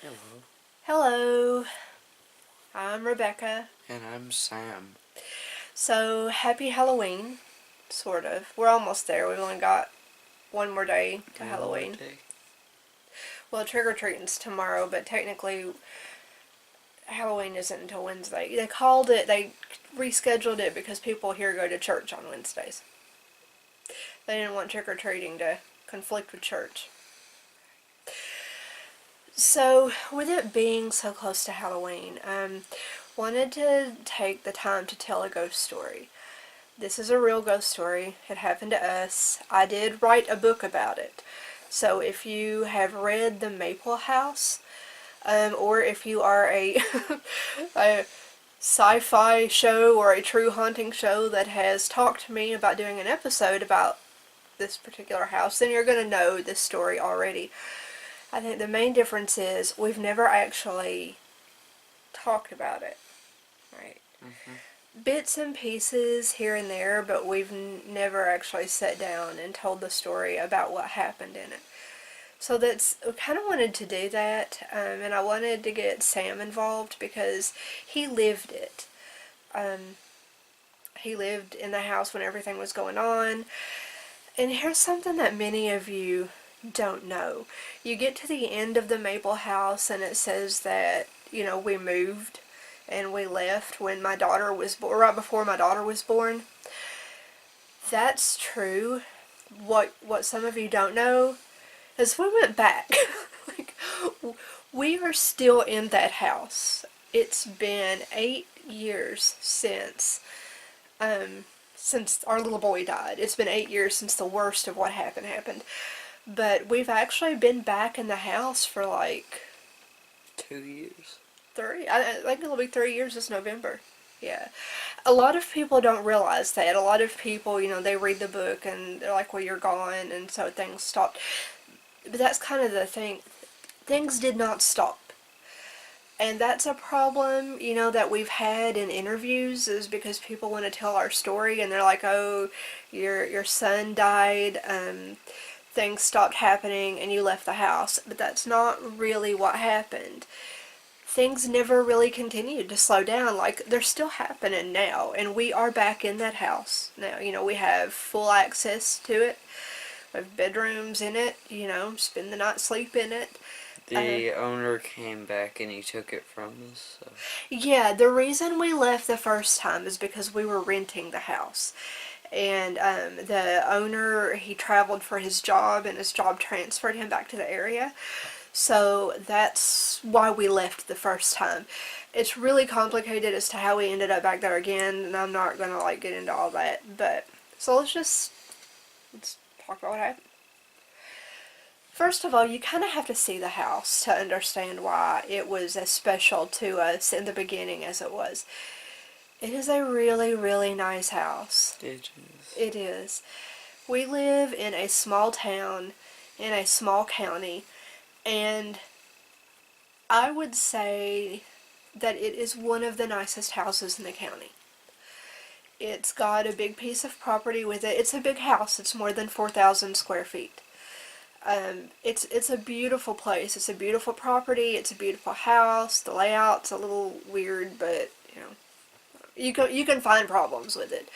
Hello. Hello, I'm Rebecca. And I'm Sam. So, happy Halloween, sort of. We're almost there. We've only got one more day to One more Halloween. day. Well, trick-or-treating's tomorrow, but technically Halloween isn't until Wednesday. They rescheduled it because people here go to church on Wednesdays. They didn't want trick-or-treating to conflict with church. So, with it being so close to Halloween, wanted to take the time to tell a ghost story. This is a real ghost story. It happened to us. I did write a book about it. So if you have read The Maple House, or if you are a, a sci-fi show or a true haunting show that has talked to me about doing an episode about this particular house, then you're going to know this story already. I think the main difference is we've never actually talked about it, right? Bits and pieces here and there, but we've never actually sat down and told the story about what happened in it. So we kind of wanted to do that, and I wanted to get Sam involved because he lived it. He lived in the house when everything was going on. And here's something that many of you don't know. You get to the end of the Maple House and it says that, we moved and we left when my daughter was born, right before my daughter was born. That's true. What some of you don't know is we went back. Like, we are still in that house. It's been 8 years since our little boy died. It's been 8 years since the worst of what happened. But we've actually been back in the house for like 2 years. 3. I think it'll be 3 years this November. Yeah. A lot of people don't realize that. A lot of people, they read the book and they're like, well, you're gone, and so things stopped. But that's kind of the thing. Things did not stop. And that's a problem, that we've had in interviews, is because people want to tell our story and they're like, oh, your son died, things stopped happening and you left the house. But that's not really what happened. Things never really continued to slow down. Like, they're still happening now, and we are back in that house now. We have full access to it. We have bedrooms in it, spend the night, sleep in it. The owner came back and he took it from us. So. Yeah, the reason we left the first time is because we were renting the house. And the owner, he traveled for his job, and his job transferred him back to the area. So that's why we left the first time. It's really complicated as to how we ended up back there again, and I'm not going to get into all that. But so let's talk about what happened. First of all, you kind of have to see the house to understand why it was as special to us in the beginning as it was. It is a really, really nice house. It is. It is. We live in a small town, in a small county, and I would say that it is one of the nicest houses in the county. It's got a big piece of property with it. It's a big house. It's more than 4,000 square feet. It's a beautiful place. It's a beautiful property. It's a beautiful house. The layout's a little weird, but you can find problems with it.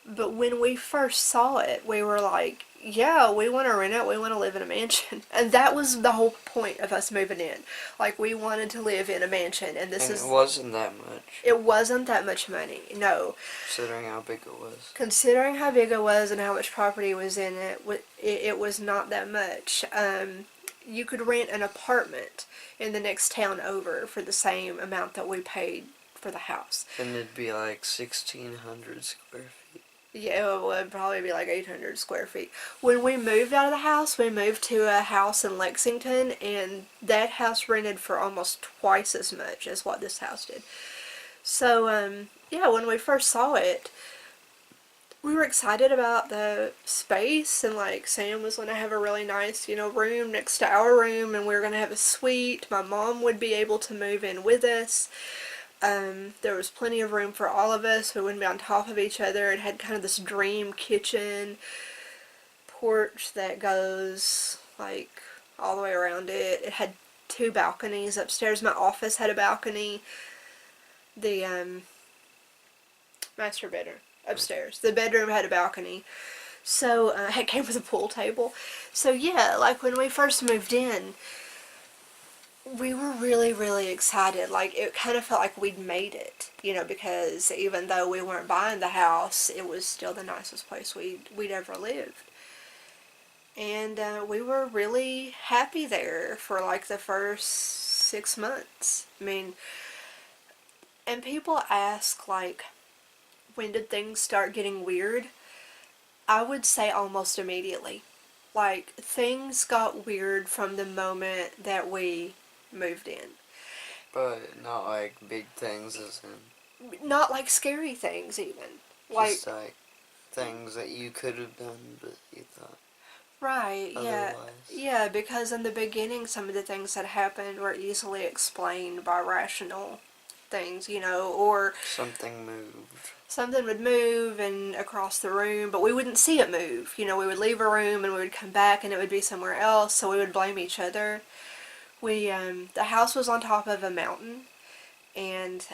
But when we first saw it, we were like, yeah, we want to rent it. We want to live in a mansion. And that was the whole point of us moving in. Like, we wanted to live in a mansion, and it wasn't that much. It wasn't that much money, no. Considering how big it was. Considering how big it was and how much property was in it, it was not that much. You could rent an apartment in the next town over for the same amount that we paid for the house. And it'd be like 1,600 square feet. Yeah, it would probably be like 800 square feet. When we moved out of the house, we moved to a house in Lexington, and that house rented for almost twice as much as what this house did. So, yeah, when we first saw it, we were excited about the space, and Sam was going to have a really nice, room next to our room, and we were going to have a suite. My mom would be able to move in with us. There was plenty of room for all of us. We wouldn't be on top of each other. It had kind of this dream kitchen porch that goes all the way around it. It had two balconies upstairs. My office had a balcony. The master bedroom upstairs. The bedroom had a balcony. So it came with a pool table. So yeah, like when we first moved in, we were really, really excited. Like it kind of felt like we'd made it, because even though we weren't buying the house, it was still the nicest place we'd ever lived. And we were really happy there for like the first 6 months. I mean, and people ask like, when did things start getting weird? I would say almost immediately. Like things got weird from the moment that we moved in. But not like big things as in Not like scary things even. just like things that you could have done but you thought Right, yeah. otherwise. Yeah, because in the beginning some of the things that happened were easily explained by rational things, or Something moved. something would move and across the room, but we wouldn't see it move. We would leave a room and we would come back and it would be somewhere else, so we would blame each other. The house was on top of a mountain, and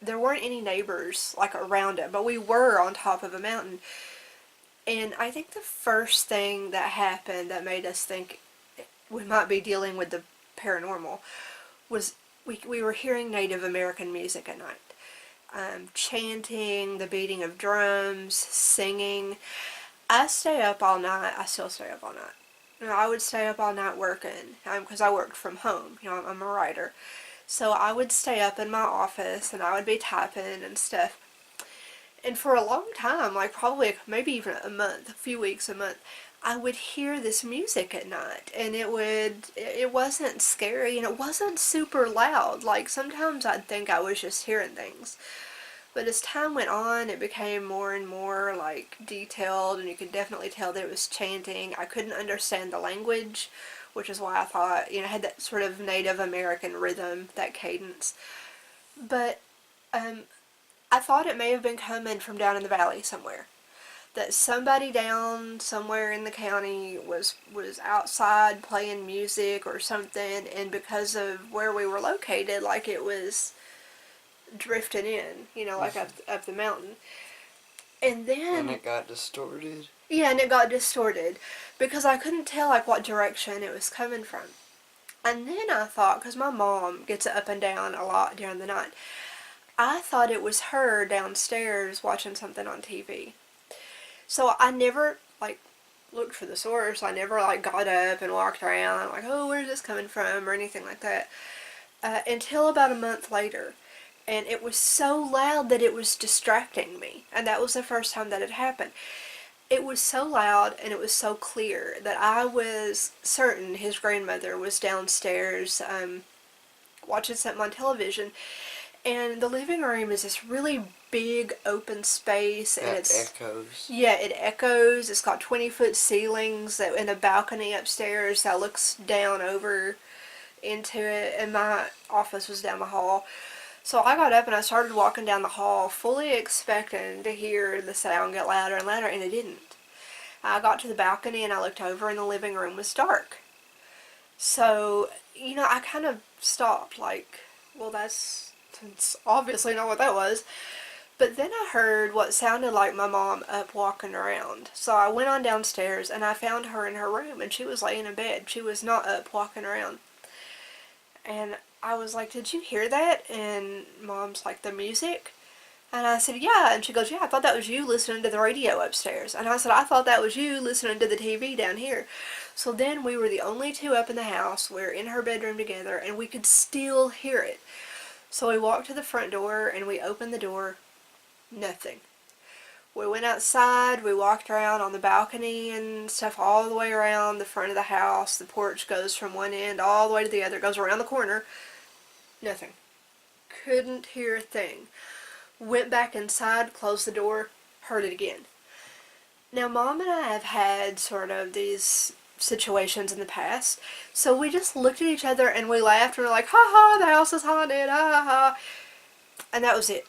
there weren't any neighbors like around it, but we were on top of a mountain. And I think the first thing that happened that made us think we might be dealing with the paranormal was we were hearing Native American music at night. Chanting, the beating of drums, singing. I stay up all night. I still stay up all night. I would stay up all night working because I worked from home. I'm a writer. So I would stay up in my office and I would be typing and stuff. And for a long time, like probably maybe even a month, a few weeks, a month, I would hear this music at night, and it wasn't scary, and it wasn't super loud. Like sometimes I'd think I was just hearing things. But as time went on, it became more and more like detailed, and you could definitely tell that it was chanting. I couldn't understand the language, which is why I thought, it had that sort of Native American rhythm, that cadence. But I thought it may have been coming from down in the valley somewhere. That somebody down somewhere in the county was outside playing music or something, and because of where we were located, like it was drifting in, like up the mountain. And then... And it got distorted? Yeah, and it got distorted because I couldn't tell like what direction it was coming from. And then I thought, because my mom gets up and down a lot during the night, I thought it was her downstairs watching something on TV. So I never, like, looked for the source. I never, like, got up and walked around, like, oh, where's this coming from, or anything like that. Until about a month later. And it was so loud that it was distracting me. And that was the first time that it happened. It was so loud and it was so clear that I was certain his grandmother was downstairs watching something on television. And the living room is this really big open space, and It echoes. Yeah, it echoes. It's got 20-foot ceilings and a balcony upstairs that looks down over into it, and my office was down the hall. So I got up and I started walking down the hall, fully expecting to hear the sound get louder and louder, and it didn't. I got to the balcony and I looked over, and the living room was dark. So, I kind of stopped, like, well, that's obviously not what that was. But then I heard what sounded like my mom up walking around. So I went on downstairs and I found her in her room, and she was laying in bed. She was not up walking around. And I was like, did you hear that? And Mom's like, the music? And I said, yeah. And she goes, yeah, I thought that was you listening to the radio upstairs. And I said, I thought that was you listening to the TV down here. So then we were the only two up in the house. We were in her bedroom together, and we could still hear it. So we walked to the front door and we opened the door. Nothing. We went outside, we walked around on the balcony and stuff all the way around the front of the house. The porch goes from one end all the way to the other, goes around the corner. Nothing. Couldn't hear a thing. Went back inside, closed the door, heard it again. Now, Mom and I have had sort of these situations in the past, so we just looked at each other and we laughed and we were like, ha ha, the house is haunted, ha ha ha. And that was it.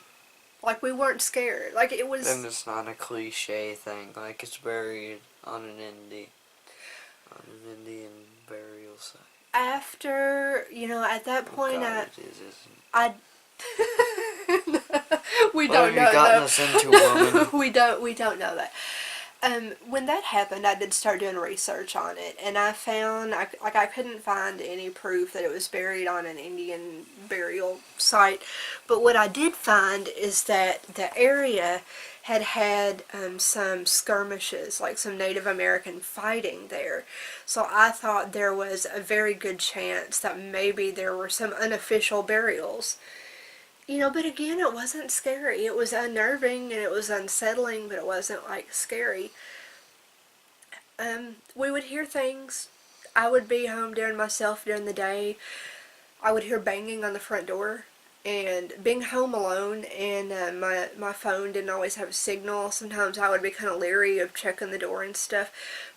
Like, we weren't scared. Like, it was... And it's not a cliche thing. Like, it's buried on an Indian burial site. After, at that Oh point, God, it is, isn't it? I we What have don't you know gotten though. us into, woman? We don't know that. When that happened, I did start doing research on it, and I found I couldn't find any proof that it was buried on an Indian burial site, but what I did find is that the area had some skirmishes, like some Native American fighting there. So I thought there was a very good chance that maybe there were some unofficial burials. But again, it wasn't scary. It was unnerving and it was unsettling, but it wasn't like scary. We would hear things. I would be home during myself during the day. I would hear banging on the front door. And being home alone, and my phone didn't always have a signal. Sometimes I would be kind of leery of checking the door and stuff.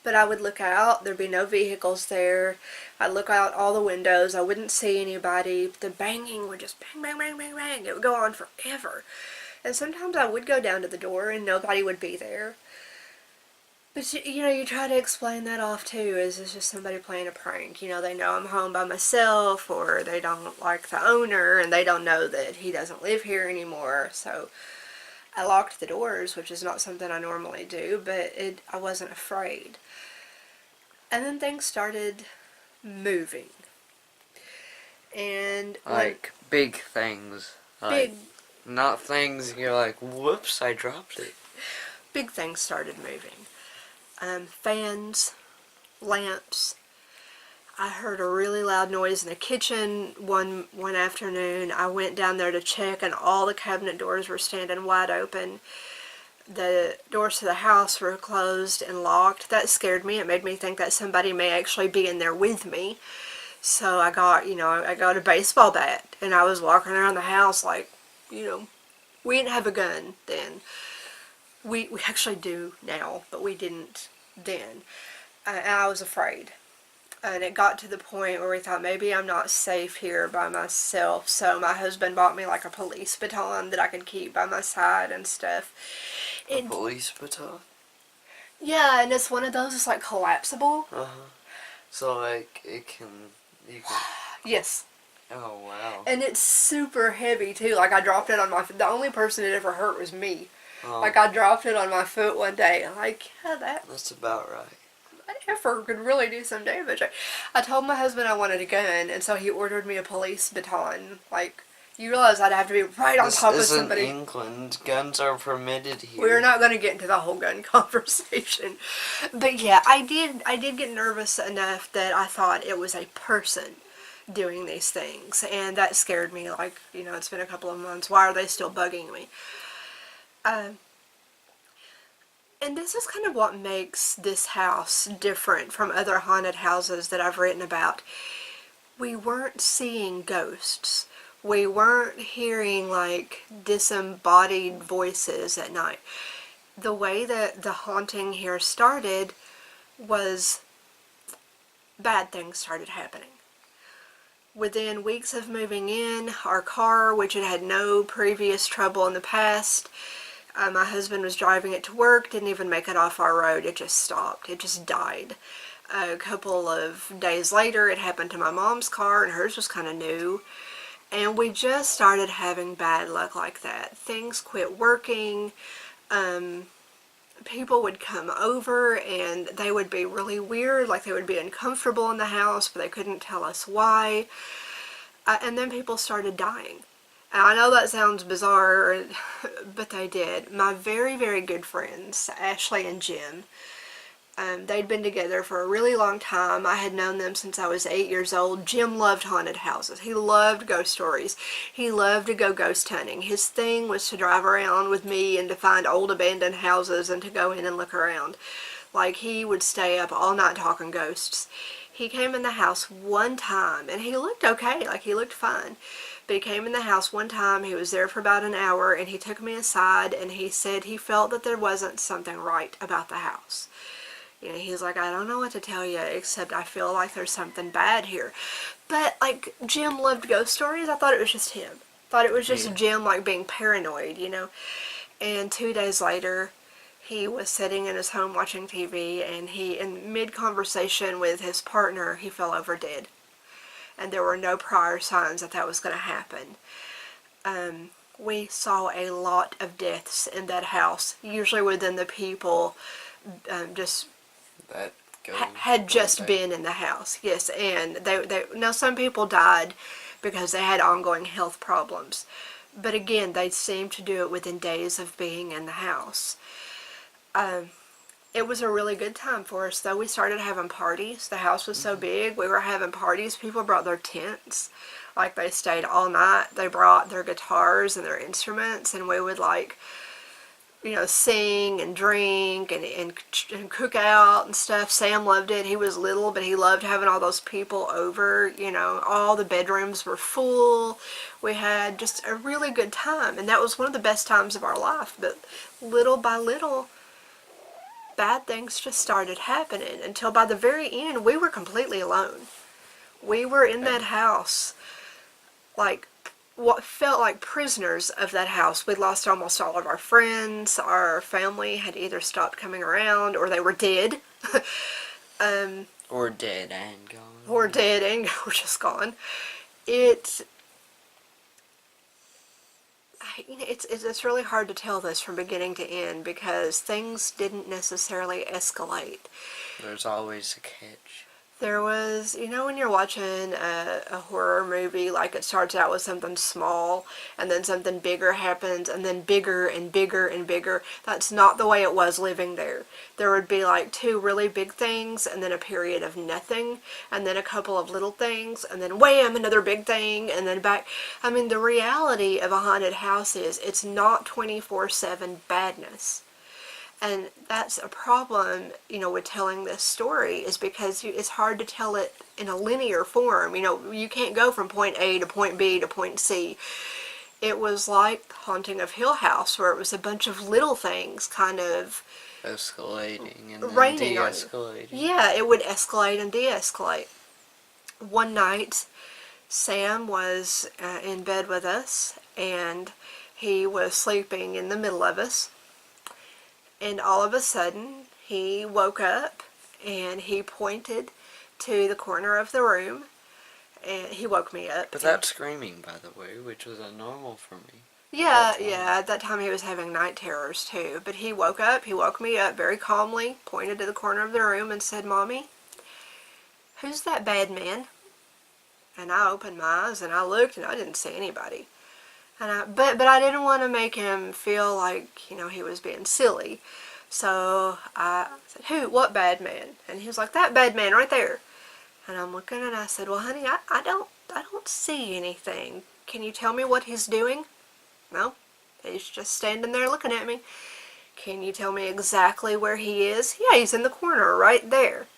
But I would look out. There'd be no vehicles there. I'd look out all the windows. I wouldn't see anybody. The banging would just bang, bang, bang, bang, bang. It would go on forever. And sometimes I would go down to the door and nobody would be there. But you try to explain that off too, as it's just somebody playing a prank. They know I'm home by myself, or they don't like the owner, and they don't know that he doesn't live here anymore. So I locked the doors, which is not something I normally do, but I wasn't afraid. And then things started moving. And Like, big things. Like, big not things you're like, whoops, I dropped it. big things started moving. Fans, lamps. I heard a really loud noise in the kitchen one afternoon. I went down there to check, and all the cabinet doors were standing wide open. The doors to the house were closed and locked. That scared me. It made me think that somebody may actually be in there with me. So I got a baseball bat, and I was walking around the house like, we didn't have a gun then. We actually do now, but we didn't then. And I was afraid. And it got to the point where we thought maybe I'm not safe here by myself. So my husband bought me like a police baton that I could keep by my side and stuff. A police baton? Yeah, and it's one of those, it's like collapsible. Uh-huh. So, like, you can... Yes. Oh, wow. And it's super heavy, too. Like, I dropped it on my foot. The only person it ever hurt was me. Oh. Like, I dropped it on my foot one day. I'm like, yeah, That's about right. effort could really do some damage. I told my husband I wanted a gun, and so he ordered me a police baton. Like, you realize I'd have to be right on top of somebody. This isn't England. Guns are permitted here. We're not going to get into the whole gun conversation. But yeah, I did get nervous enough that I thought it was a person doing these things, and that scared me. Like, it's been a couple of months. Why are they still bugging me? And this is kind of what makes this house different from other haunted houses that I've written about. We weren't seeing ghosts. We weren't hearing like disembodied voices at night. The way that the haunting here started was bad things started happening. Within weeks of moving in, our car, which had had no previous trouble in the past, my husband was driving it to work, didn't even make it off our road. It just stopped. It just died. A couple of days later, it happened to my mom's car, and hers was kind of new. And we just started having bad luck like that. Things quit working. People would come over, and they would be really weird, like they would be uncomfortable in the house, but they couldn't tell us why. And then people started dying. I know that sounds bizarre, but they did. My very, very good friends, Ashley and Jim, they'd been together for a really long time. I had known them since I was 8 years old. Jim loved haunted houses. He loved ghost stories. He loved to go ghost hunting. His thing was to drive around with me and to find old abandoned houses and to go in and look around. Like, he would stay up all night talking ghosts. He came in the house one time, and he looked okay, like he looked fine. But he came in the house one time, he was there for about an hour, and he took me aside, and he said he felt that there wasn't something right about the house. He's like, I don't know what to tell you, except I feel like there's something bad here. But, like, Jim loved ghost stories. I thought it was just him. Thought it was just Jim, like, being paranoid, And 2 days later, he was sitting in his home watching TV, and in mid-conversation with his partner, he fell over dead. and there were no prior signs that that was going to happen. We saw a lot of deaths in that house, usually within the people just That had just been in the house. Yes, and they now some people died because they had ongoing health problems, but again, they seemed to do it within days of being in the house. It was a really good time for us, though. We started having parties. The house was so big, we were having parties. People brought their tents. Like, they stayed all night. They brought their guitars and their instruments, and we would, like, you know, sing and drink and cook out and stuff. Sam loved it. He was little, but he loved having all those people over. You know, all the bedrooms were full. We had just a really good time, and that was one of the best times of our life. But little by little, bad things just started happening until by the very end, we were completely alone. We were in that house, like, what felt like prisoners of that house. We'd lost almost all of our friends. Our family had either stopped coming around or they were dead. Or dead and gone. Or dead and were just gone. It's really hard to tell this from beginning to end because things didn't necessarily escalate. There's always a catch. There was, you know, when you're watching a horror movie, like it starts out with something small and then something bigger happens and then bigger and bigger and bigger. That's not the way it was living there. There would be like 2 really big things and then a period of nothing and then a couple of little things and then wham, another big thing and then back. I mean, the reality of a haunted house is it's not 24/7 badness. And that's a problem, you know, with telling this story, is because it's hard to tell it in a linear form. You know, you can't go from point A to point B to point C. It was like Haunting of Hill House, where it was a bunch of little things kind of escalating and then raining on de-escalating. Yeah, it would escalate and de-escalate. One night, Sam was in bed with us, and he was sleeping in the middle of us. And all of a sudden, he woke up and he pointed to the corner of the room and he woke me up. Without screaming, by the way, which was normal for me. Yeah, at that time he was having night terrors too. But he woke me up very calmly, pointed to the corner of the room and said, "Mommy, who's that bad man?" And I opened my eyes and I looked and I didn't see anybody. And but I didn't want to make him feel like, you know, he was being silly. So I said, "Who? What bad man?" And he was like, "That bad man right there." And I'm looking and I said, "Well, honey, I don't see anything. Can you tell me what he's doing?" "No, he's just standing there looking at me." "Can you tell me exactly where he is?" "Yeah, he's in the corner right there."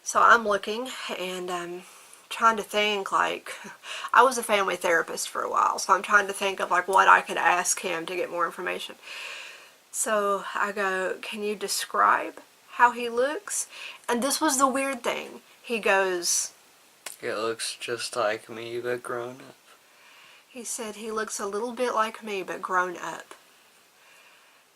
So I'm looking and trying to think, like, I was a family therapist for a while, so I'm trying to think of like what I could ask him to get more information. So I go, "Can you describe how he looks?" And this was the weird thing. He goes, "It looks just like me, but grown up." He said, "He looks a little bit like me, but grown up."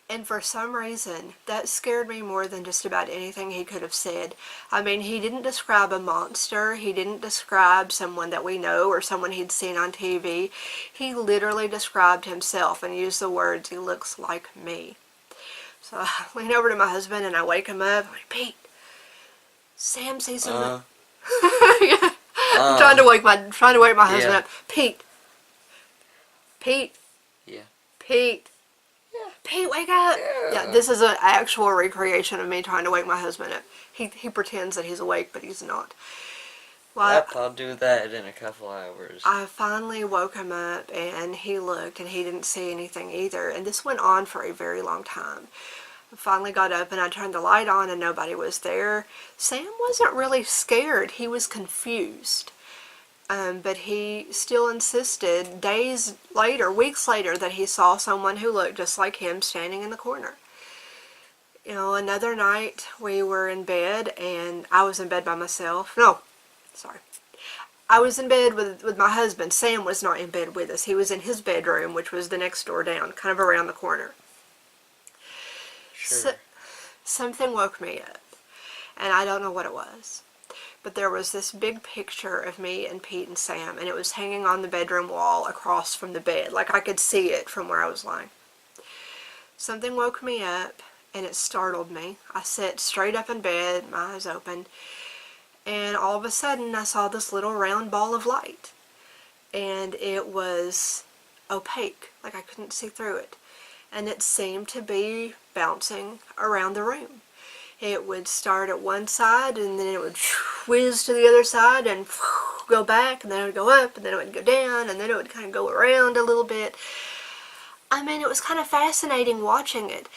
And for some reason, that scared me more than just about anything he could have said. I mean, he didn't describe a monster. He didn't describe someone that we know or someone he'd seen on TV. He literally described himself and used the words, "He looks like me." So I lean over to my husband and I wake him up. I'm like, "Pete, Sam sees something." Yeah. I'm trying to wake my husband up. "Pete. Pete. Yeah. Pete. Pete, wake up!" Yeah, this is an actual recreation of me trying to wake my husband up. He pretends that he's awake, but he's not. Well, Yep, I'll do that in a couple hours. I finally woke him up, and he looked, and he didn't see anything either. And this went on for a very long time. I finally got up, and I turned the light on, and nobody was there. Sam wasn't really scared. He was confused. But he still insisted days later, weeks later, that he saw someone who looked just like him standing in the corner. You know, another night we were in bed, and I was in bed by myself. No, sorry. I was in bed with my husband. Sam was not in bed with us. He was in his bedroom, which was the next door down, kind of around the corner. Sure. Something woke me up, and I don't know what it was. but there was this big picture of me and Pete and Sam, and it was hanging on the bedroom wall across from the bed. Like I could see it from where I was lying. Something woke me up, and it startled me. I sat straight up in bed, my eyes open, and all of a sudden I saw this little round ball of light, and it was opaque, like I couldn't see through it, and it seemed to be bouncing around the room. It would start at one side, and then it would whiz to the other side and go back, and then it would go up, and then it would go down, and then it would kind of go around a little bit. I mean, it was kind of fascinating watching it.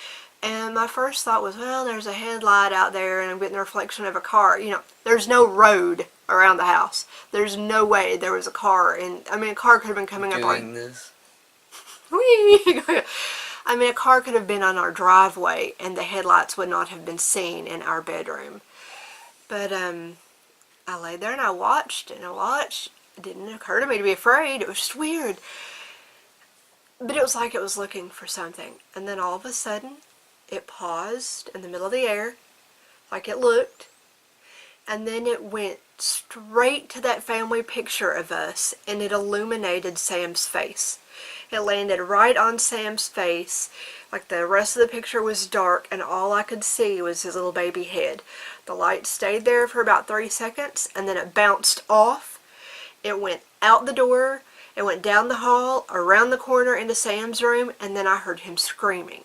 And my first thought was, well, there's a headlight out there and I'm getting the reflection of a car. You know, there's no road around the house. There's no way there was a car. And I mean, a car could have been coming up on this. I mean, a car could have been on our driveway and the headlights would not have been seen in our bedroom. But I lay there and I watched and I watched. It didn't occur to me to be afraid. It was just weird. But it was like it was looking for something. And then all of a sudden, it paused in the middle of the air, like it looked, and then it went straight to that family picture of us, and it illuminated Sam's face. It landed right on Sam's face, like the rest of the picture was dark, and all I could see was his little baby head. The light stayed there for about 3 seconds, and then it bounced off. It went out the door, it went down the hall, around the corner into Sam's room, and then I heard him screaming.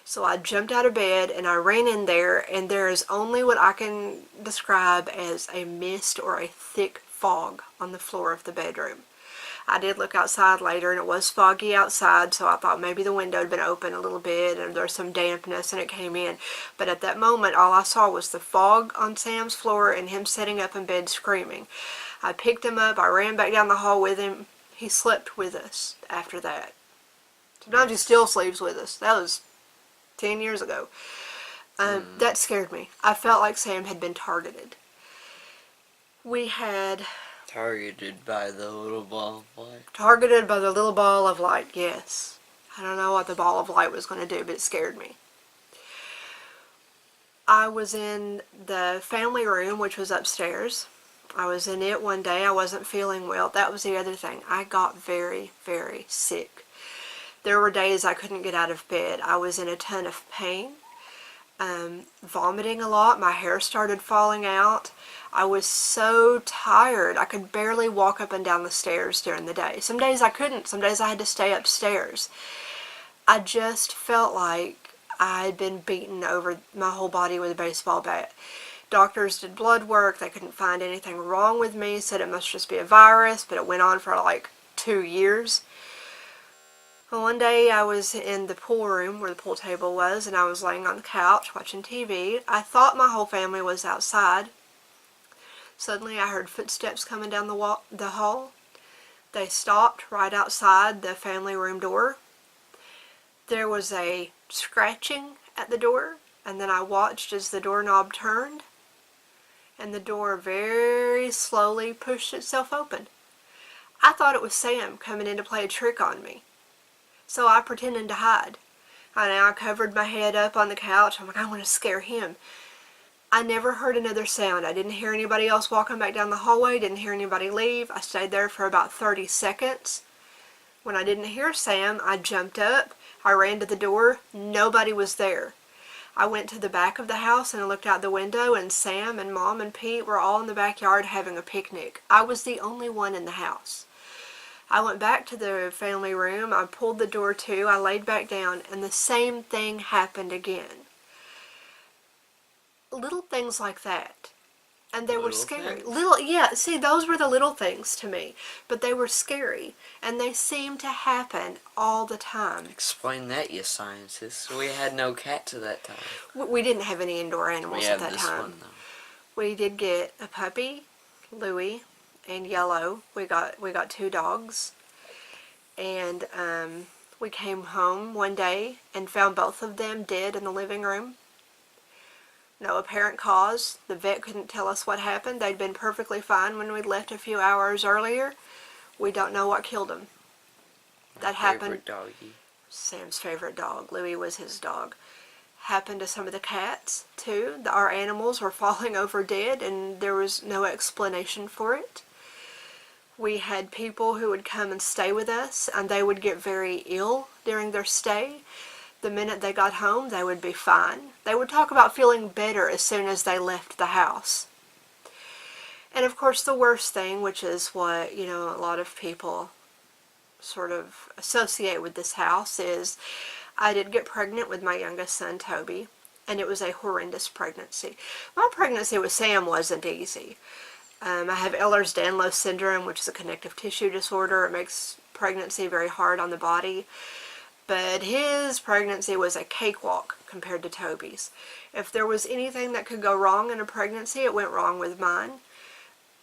So I jumped out of bed and I ran in there, and there is only what I can describe as a mist or a thick fog on the floor of the bedroom. I did look outside later and it was foggy outside, so I thought maybe the window had been open a little bit and there was some dampness and it came in. But at that moment all I saw was the fog on Sam's floor and him sitting up in bed screaming. I picked him up, I ran back down the hall with him. He slept with us after that. Sometimes he still sleeps with us. That was 10 years ago. That scared me. I felt like Sam had been targeted. We had... Targeted by the little ball of light. Targeted by the little ball of light, yes. I don't know what the ball of light was going to do, but it scared me. I was in the family room, which was upstairs. I was in it one day. I wasn't feeling well. That was the other thing. I got very, very sick. There were days I couldn't get out of bed. I was in a ton of pain, vomiting a lot. My hair started falling out. I was so tired. I could barely walk up and down the stairs during the day. Some days I couldn't. Some days I had to stay upstairs. I just felt like I had been beaten over my whole body with a baseball bat. Doctors did blood work. They couldn't find anything wrong with me. Said it must just be a virus, but it went on for like 2 years. One day I was in the pool room where the pool table was, and I was laying on the couch watching TV. I thought my whole family was outside. Suddenly I heard footsteps coming down the hall. They stopped right outside the family room door. There was a scratching at the door, and then I watched as the doorknob turned, and the door very slowly pushed itself open. I thought it was Sam coming in to play a trick on me. So I pretended to hide. I covered my head up on the couch. I'm like, I want to scare him. I never heard another sound. I didn't hear anybody else walking back down the hallway. Didn't hear anybody leave. I stayed there for about 30 seconds. When I didn't hear Sam, I jumped up. I ran to the door. Nobody was there. I went to the back of the house and I looked out the window, and Sam and Mom and Pete were all in the backyard having a picnic. I was the only one in the house. I went back to the family room, I pulled the door to, I laid back down, and the same thing happened again. Little things like that. And they were scary. See, those were the little things to me. But they were scary. And they seemed to happen all the time. Explain that, you scientists. We had no cats at that time. We didn't have any indoor animals at that this time. one, though. We did get a puppy, Louie, and Yellow. We got 2 dogs, and we came home one day and found both of them dead in the living room. No apparent cause. The vet couldn't tell us what happened. They'd been perfectly fine when we'd left a few hours earlier. We don't know what killed them. That happened. Favorite doggy. Sam's favorite dog. Louie was his dog. happened to some of the cats too. Our animals were falling over dead and there was no explanation for it. We had people who would come and stay with us and they would get very ill during their stay. The minute they got home, they would be fine. They would talk about feeling better as soon as they left the house. And of course the worst thing, which is what, a lot of people sort of associate with this house, is I did get pregnant with my youngest son, Toby, and it was a horrendous pregnancy. My pregnancy with Sam wasn't easy. I have Ehlers-Danlos syndrome, which is a connective tissue disorder. It makes pregnancy very hard on the body. But his pregnancy was a cakewalk compared to Toby's. If there was anything that could go wrong in a pregnancy, it went wrong with mine.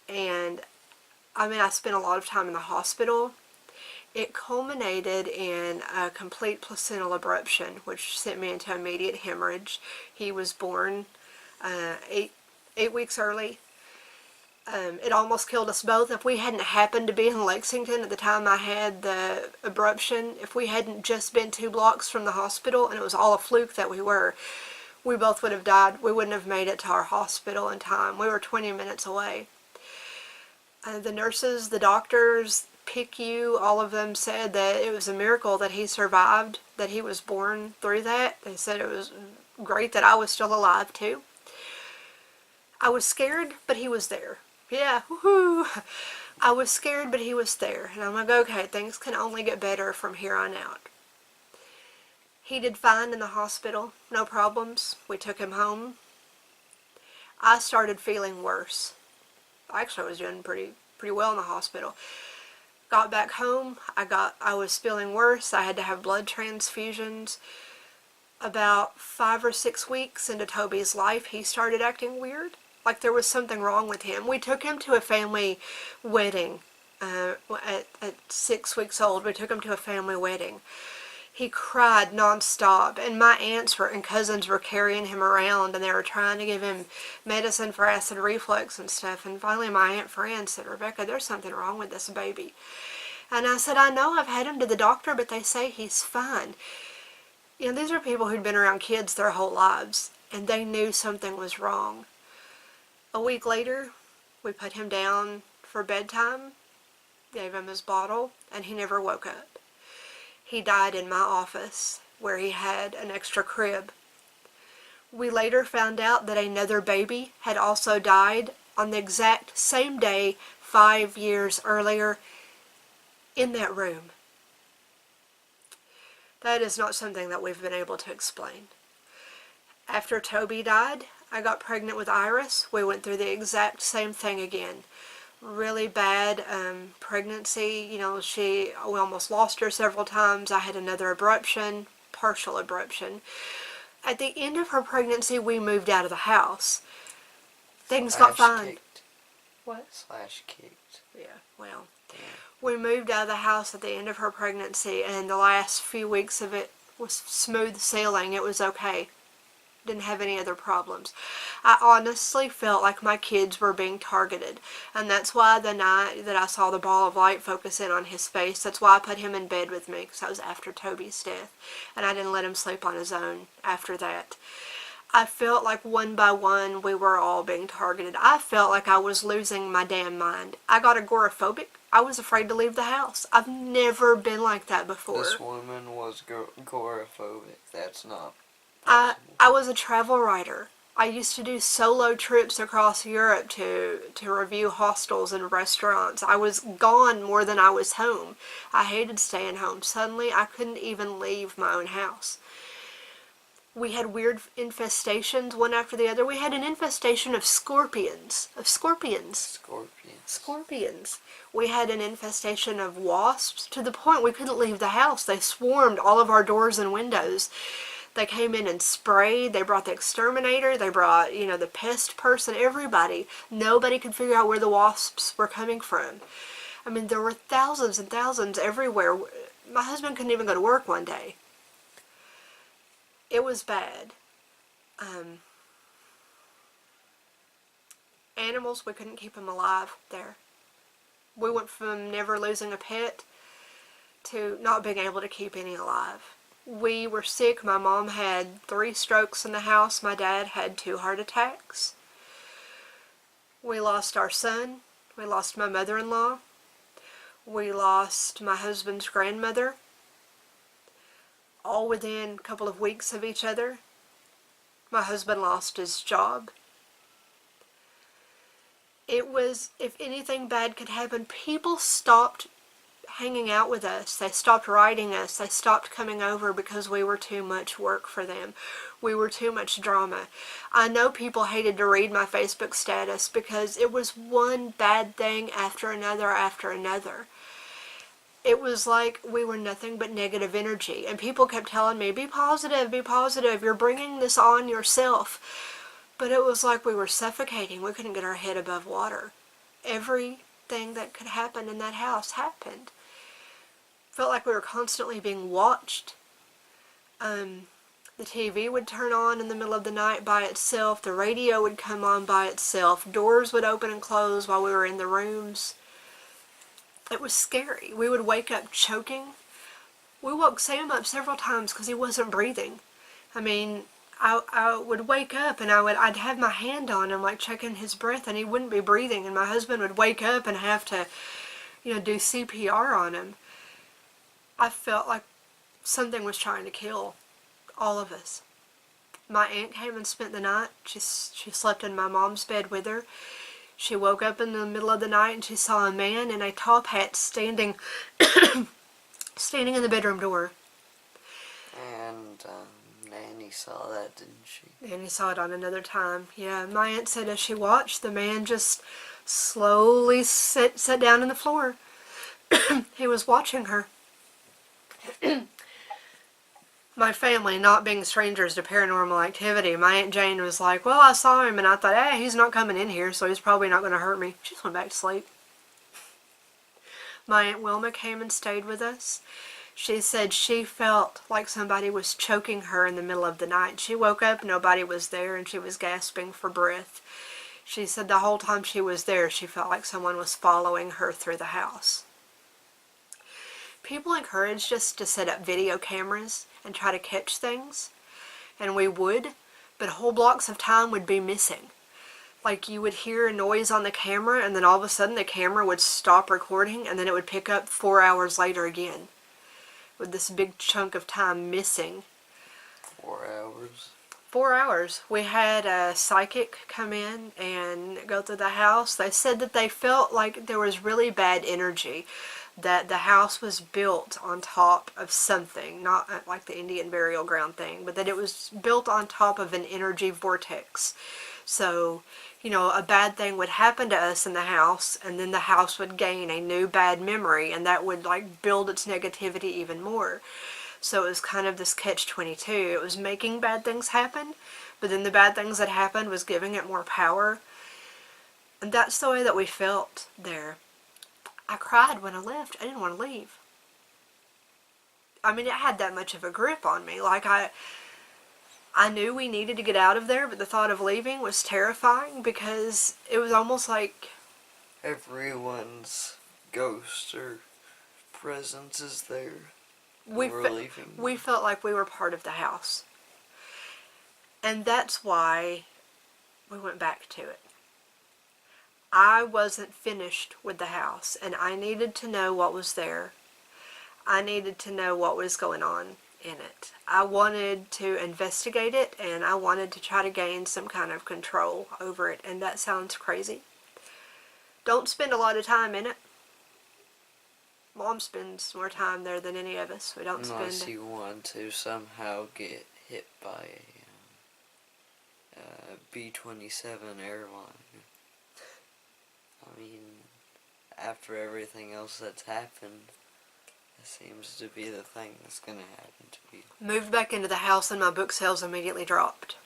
And, I spent a lot of time in the hospital. It culminated in a complete placental abruption, which sent me into immediate hemorrhage. He was born 8 weeks early. It almost killed us both. If we hadn't happened to be in Lexington at the time I had the abruption, if we hadn't just been 2 blocks from the hospital, and it was all a fluke that we both would have died. We wouldn't have made it to our hospital in time. We were 20 minutes away. The nurses, the doctors, PICU, all of them said that it was a miracle that he survived, that he was born through that. They said it was great that I was still alive too. I was scared, but he was there. Yeah, woohoo! I was scared, but he was there. And I'm like, okay, things can only get better from here on out. He did fine in the hospital, no problems. We took him home. I started feeling worse. Actually, I was doing pretty well in the hospital. Got back home, I was feeling worse. I had to have blood transfusions. About 5 or 6 weeks into Toby's life, he started acting weird. Like there was something wrong with him. We took him to a family wedding. At 6 weeks old, we took him to a family wedding. He cried nonstop, and my aunts and cousins were carrying him around, and they were trying to give him medicine for acid reflux and stuff. And finally, my Aunt Fran said, "Rebecca, there's something wrong with this baby." And I said, "I know, I've had him to the doctor, but they say he's fine." These are people who'd been around kids their whole lives, and they knew something was wrong. A week later, we put him down for bedtime, gave him his bottle, and he never woke up. He died in my office, where he had an extra crib. We later found out that another baby had also died on the exact same day 5 years earlier in that room. That is not something that we've been able to explain. After Toby died, I got pregnant with Iris. We went through the exact same thing again. Really bad pregnancy. We almost lost her several times. I had another abruption, partial abruption. At the end of her pregnancy, we moved out of the house. Things got fine. Kicked. What? Kicked. Yeah, well. Yeah. We moved out of the house at the end of her pregnancy, and the last few weeks of it was smooth sailing. It was okay. Didn't have any other problems. I honestly felt like my kids were being targeted, and that's why the night that I saw the ball of light focus in on his face, that's why I put him in bed with me, because that was after Toby's death, and I didn't let him sleep on his own after that. I felt like one by one we were all being targeted. I felt like I was losing my damn mind. I got agoraphobic. I was afraid to leave the house. I've never been like that before. This woman was agoraphobic. That's not I possible. was a travel writer. I used to do solo trips across Europe to review hostels and restaurants. I was gone more than I was home. I hated staying home. Suddenly, I couldn't even leave my own house. We had weird infestations one after the other. We had an infestation of scorpions. Scorpions. We had an infestation of wasps to the point we couldn't leave the house. They swarmed all of our doors and windows. They came in and sprayed. They brought the exterminator. They brought, the pest person, everybody. Nobody could figure out where the wasps were coming from. There were thousands and thousands everywhere. My husband couldn't even go to work one day. It was bad. Animals, we couldn't keep them alive there. We went from never losing a pet to not being able to keep any alive. We were sick. My mom had 3 strokes in the house. My dad had 2 heart attacks. We lost our son. We lost my mother-in-law. We lost my husband's grandmother. All within a couple of weeks of each other. My husband lost his job. It was, if anything bad could happen, people stopped hanging out with us. They stopped writing us. They stopped coming over because we were too much work for them. We were too much drama. I know people hated to read my Facebook status because it was one bad thing after another after another. It was like we were nothing but negative energy. And people kept telling me, be positive, you're bringing this on yourself. But it was like we were suffocating. We couldn't get our head above water. Everything that could happen in that house happened. Felt like we were constantly being watched. The TV would turn on in the middle of the night by itself. The radio would come on by itself. Doors would open and close while we were in the rooms. It was scary. We would wake up choking. We woke Sam up several times because he wasn't breathing. I mean, I would wake up and I'd have my hand on him, like checking his breath, and he wouldn't be breathing. And my husband would wake up and have to, do CPR on him. I felt like something was trying to kill all of us. My aunt came and spent the night. She slept in my mom's bed with her. She woke up in the middle of the night and she saw a man in a top hat standing in the bedroom door. And Nanny saw that, didn't she? Nanny saw it on another time. Yeah, my aunt said as she watched, the man just slowly sat down on the floor. He was watching her. My family, not being strangers to paranormal activity, my Aunt Jane was like, well, I saw him and I thought, hey, he's not coming in here, so he's probably not going to hurt me. She just went back to sleep. My Aunt Wilma came and stayed with us. She said she felt like somebody was choking her in the middle of the night. She woke up, nobody was there, and she was gasping for breath. She said the whole time she was there, she felt like someone was following her through the house. People encouraged us to set up video cameras and try to catch things, and we would, but whole blocks of time would be missing. Like you would hear a noise on the camera, and then all of a sudden the camera would stop recording, and then it would pick up 4 hours later again, with this big chunk of time missing. 4 hours? 4 hours. We had a psychic come in and go through the house. They said that they felt like there was really bad energy, that the house was built on top of something, not like the Indian burial ground thing, but that it was built on top of an energy vortex. So, a bad thing would happen to us in the house, and then the house would gain a new bad memory, and that would build its negativity even more. So it was kind of this catch-22. It was making bad things happen, but then the bad things that happened was giving it more power. And that's the way that we felt there. I cried when I left. I didn't want to leave. I mean, it had that much of a grip on me. I knew we needed to get out of there, but the thought of leaving was terrifying because it was almost like everyone's ghost or presence is there. We felt like we were part of the house. And that's why we went back to it. I wasn't finished with the house, and I needed to know what was there. I needed to know what was going on in it. I wanted to investigate it, and I wanted to try to gain some kind of control over it, and that sounds crazy. Don't spend a lot of time in it. Mom spends more time there than any of us. We don't spend... Unless you want to somehow get hit by a B-27 airline. I mean, after everything else that's happened, that seems to be the thing that's going to happen to you. Moved back into the house and my book sales immediately dropped.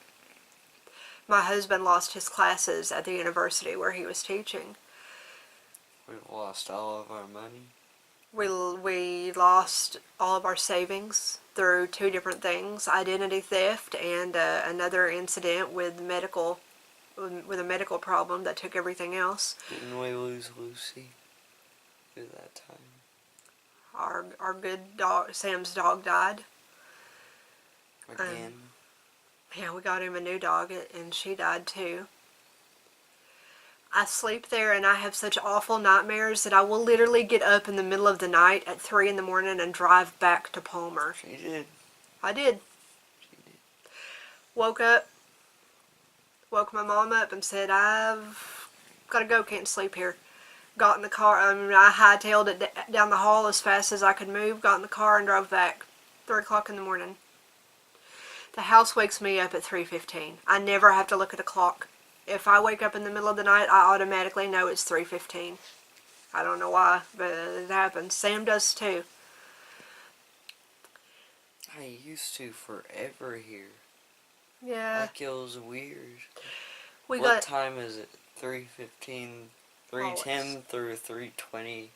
My husband lost his classes at the university where he was teaching. We've lost all of our money. We lost all of our savings through 2 different things: identity theft and another incident with a medical problem that took everything else. Didn't we lose Lucy through that time? Our good dog, Sam's dog, died. Again. Yeah, we got him a new dog, and she died too. I sleep there, and I have such awful nightmares that I will literally get up in the middle of the night at 3 in the morning and drive back to Palmer. She did. I did. She did. Woke up, woke my mom up and said, I've got to go, can't sleep here. Got in the car, I hightailed it down the hall as fast as I could move, got in the car and drove back. 3 o'clock in the morning. The house wakes me up at 3:15. I never have to look at a clock. If I wake up in the middle of the night, I automatically know it's 3:15. I don't know why, but it happens. Sam does too. I used to forever here. Yeah. Like it was weird. What What time is it? 3:15, 3:10 Always. through 3:22.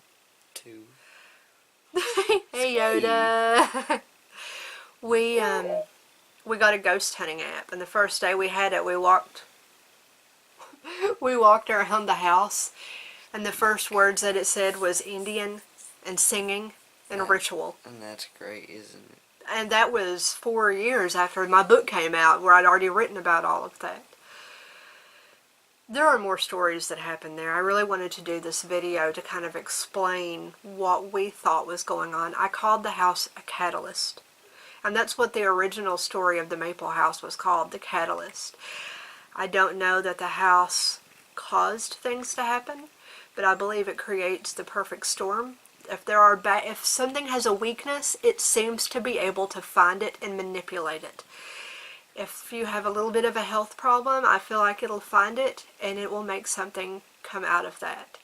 Hey Yoda. We got a ghost hunting app, and the first day we had it, we walked around the house, and the first words that it said was Indian and singing and a ritual. And that's great, isn't it? And that was 4 years after my book came out, where I'd already written about all of that. There are more stories that happen there. I really wanted to do this video to kind of explain what we thought was going on. I called the house a catalyst. And that's what the original story of the Maple House was called, the catalyst. I don't know that the house caused things to happen, but I believe it creates the perfect storm. If something has a weakness, it seems to be able to find it and manipulate it. If you have a little bit of a health problem, I feel like it'll find it and it will make something come out of that.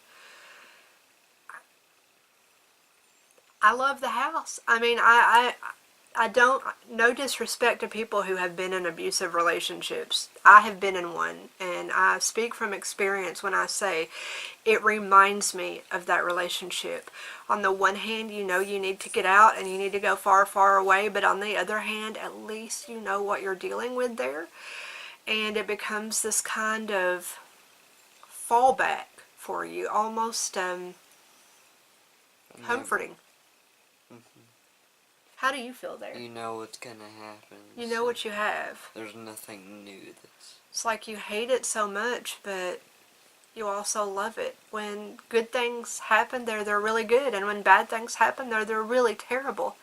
I love the house. I mean, I don't, no disrespect to people who have been in abusive relationships. I have been in one, and I speak from experience when I say it reminds me of that relationship. On the one hand, you know you need to get out and you need to go far, far away, but on the other hand, at least you know what you're dealing with there. And it becomes this kind of fallback for you, almost comforting. How do you feel there? You know what's gonna happen. You know what you have. There's nothing new It's like you hate it so much, but you also love it. When good things happen, they're really good, and when bad things happen, they're really terrible.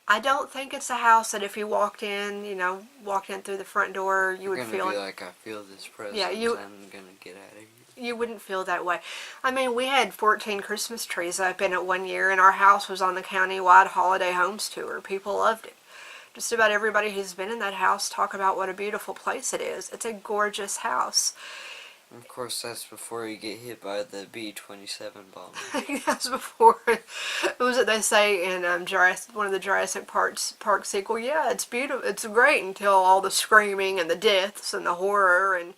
I don't think it's a house that if you walked in through the front door, you would feel be like, I feel this presence. Yeah, I'm gonna get out of here. You wouldn't feel that way. I mean, we had 14 Christmas trees up in it one year, and our house was on the county-wide holiday homes tour. People loved it. Just about everybody who's been in that house talk about what a beautiful place it is. It's a gorgeous house. Of course, that's before you get hit by the B-27 bomb. That's before. What was it they say in one of the Jurassic Park sequel? Yeah, it's beautiful. It's great until all the screaming and the deaths and the horror and